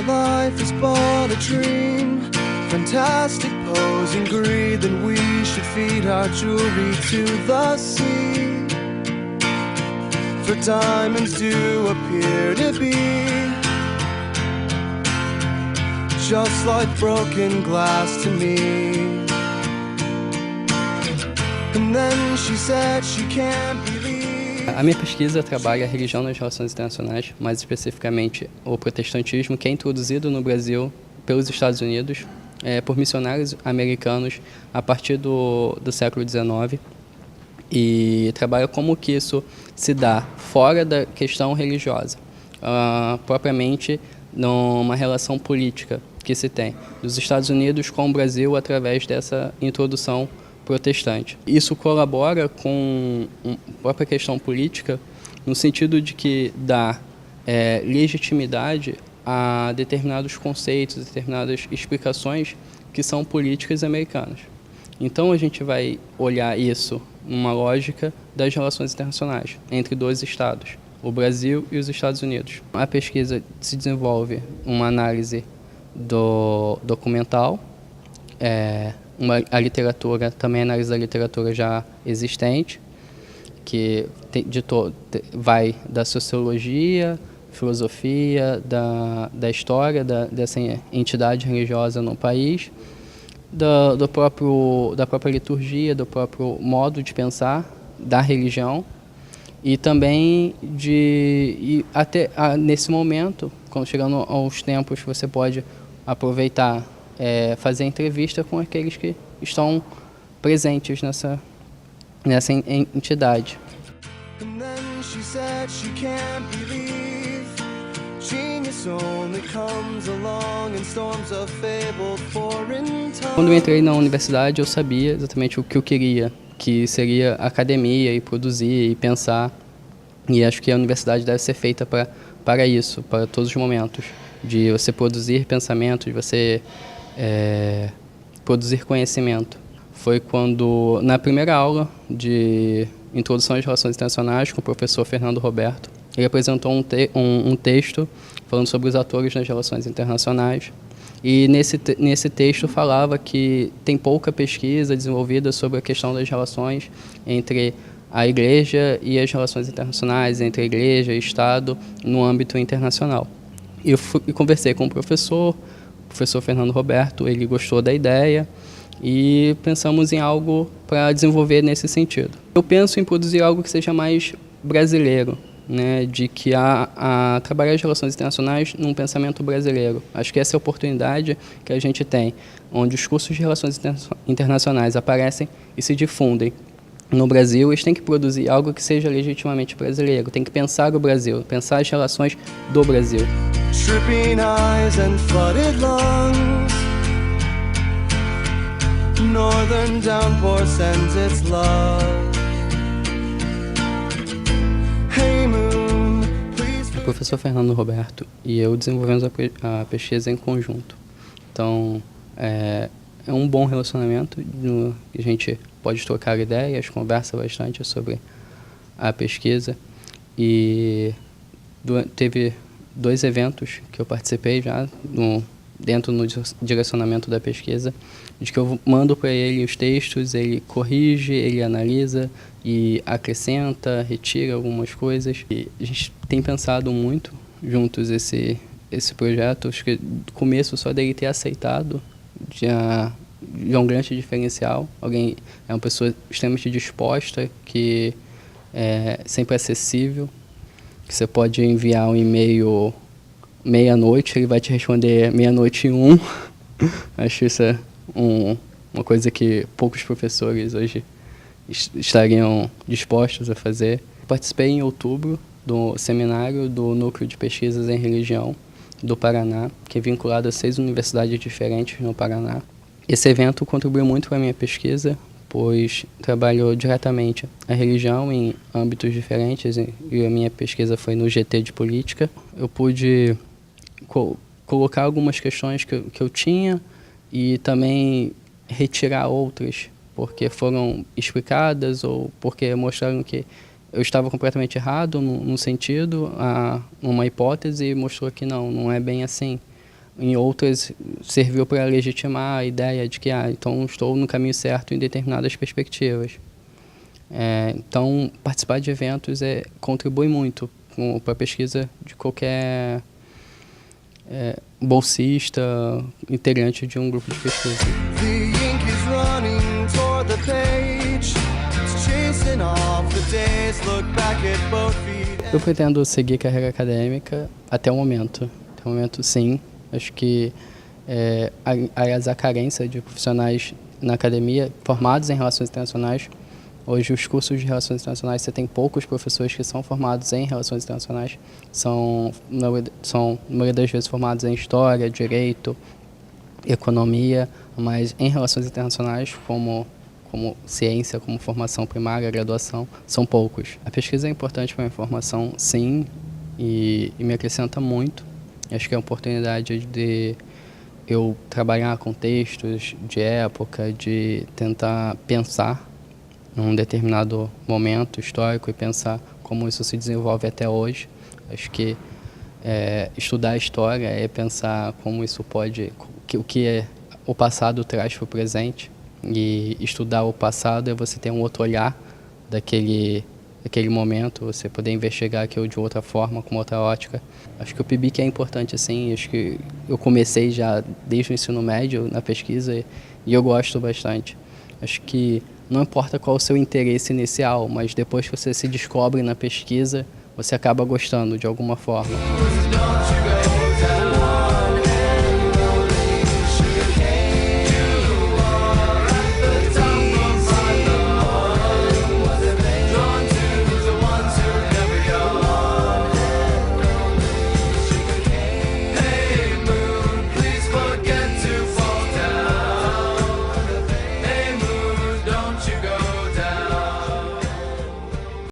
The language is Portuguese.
our life is but a dream, fantastic pose and greed, then we should feed our jewelry to the sea. For diamonds do appear to be just like broken glass to me. And then she said she can't believe. A minha pesquisa trabalha a religião nas relações internacionais, mais especificamente o protestantismo, que é introduzido no Brasil pelos Estados Unidos por missionários americanos a partir do século XIX, e trabalha como que isso se dá fora da questão religiosa, propriamente numa relação política que se tem dos Estados Unidos com o Brasil através dessa introdução protestante. Isso colabora com a própria questão política no sentido de que dá legitimidade a determinados conceitos, determinadas explicações que são políticas americanas. Então a gente vai olhar isso numa lógica das relações internacionais entre dois estados, o Brasil e os Estados Unidos. A pesquisa se desenvolve uma análise do documental, a literatura, também analisa a literatura já existente, que vai da sociologia, filosofia, da história dessa entidade religiosa no país, da própria liturgia, do próprio modo de pensar da religião, e também até nesse momento, quando chegando aos tempos, você pode aproveitar, fazer entrevista com aqueles que estão presentes nessa entidade. Quando eu entrei na universidade, eu sabia exatamente o que eu queria, que seria academia e produzir e pensar. E acho que a universidade deve ser feita para isso, para todos os momentos, de você produzir pensamento, de você produzir conhecimento. Foi quando, na primeira aula de Introdução às Relações Internacionais, com o professor Fernando Roberto, ele apresentou um texto falando sobre os atores nas relações internacionais. E nesse texto falava que tem pouca pesquisa desenvolvida sobre a questão das relações entre a Igreja e as relações internacionais, entre a Igreja e Estado, no âmbito internacional. Eu conversei com o professor Fernando Roberto, ele gostou da ideia e pensamos em algo para desenvolver nesse sentido. Eu penso em produzir algo que seja mais brasileiro, né, de que a trabalhar as relações internacionais num pensamento brasileiro. Acho que essa é a oportunidade que a gente tem, onde os cursos de relações internacionais aparecem e se difundem no Brasil. Eles têm que produzir algo que seja legitimamente brasileiro, tem que pensar o Brasil, pensar as relações do Brasil. Tripping eyes and flooded lungs, northern downpour sends its love. O professor Fernando Roberto e eu desenvolvemos a pesquisa em conjunto. Então, é um bom relacionamento, a gente pode trocar ideias, conversa bastante sobre a pesquisa. E teve 2 eventos que eu participei já dentro no direcionamento da pesquisa, de que eu mando para ele os textos, ele corrige, ele analisa e acrescenta, retira algumas coisas. E a gente tem pensado muito juntos esse projeto. Acho que do começo só dele ter aceitado já é um grande diferencial. Alguém é uma pessoa extremamente disposta, que é sempre acessível, que você pode enviar um e-mail meia-noite, ele vai te responder 00:01. Acho isso uma coisa que poucos professores hoje estariam dispostos a fazer. Participei em outubro do seminário do Núcleo de Pesquisas em Religião do Paraná, que é vinculado a 6 universidades diferentes no Paraná. Esse evento contribuiu muito para a minha pesquisa, pois trabalhou diretamente a religião em âmbitos diferentes, e a minha pesquisa foi no GT de Política. Eu pude colocar algumas questões que eu tinha e também retirar outras, porque foram explicadas ou porque mostraram que eu estava completamente errado num sentido, uma hipótese, e mostrou que não é bem assim. em outras serviu para legitimar a ideia de que então estou no caminho certo em determinadas perspectivas. Então, participar de eventos contribui muito para a pesquisa de qualquer bolsista, integrante de um grupo de pesquisa. The ink is running toward the page. It's chasing off the days. Look back at both feet. Eu pretendo seguir carreira acadêmica até o momento. Até o momento, sim. Acho que a carência de profissionais na academia formados em relações internacionais. Hoje, os cursos de relações internacionais, você tem poucos professores que são formados em relações internacionais. São, na maioria das vezes, formados em história, direito, economia, mas em relações internacionais, como ciência, como formação primária, graduação, são poucos. A pesquisa é importante para a minha formação, sim, e me acrescenta muito. Acho que é a oportunidade de eu trabalhar com textos de época, de tentar pensar num determinado momento histórico e pensar como isso se desenvolve até hoje. Acho que estudar a história é pensar como isso o que o passado traz para o presente, e estudar o passado é você ter um outro olhar daquele momento, você poder investigar aquilo de outra forma, com outra ótica. Acho que o PIBIC é importante, assim. Acho que eu comecei já desde o ensino médio na pesquisa e eu gosto bastante. Acho que não importa qual o seu interesse inicial, mas depois que você se descobre na pesquisa, você acaba gostando de alguma forma.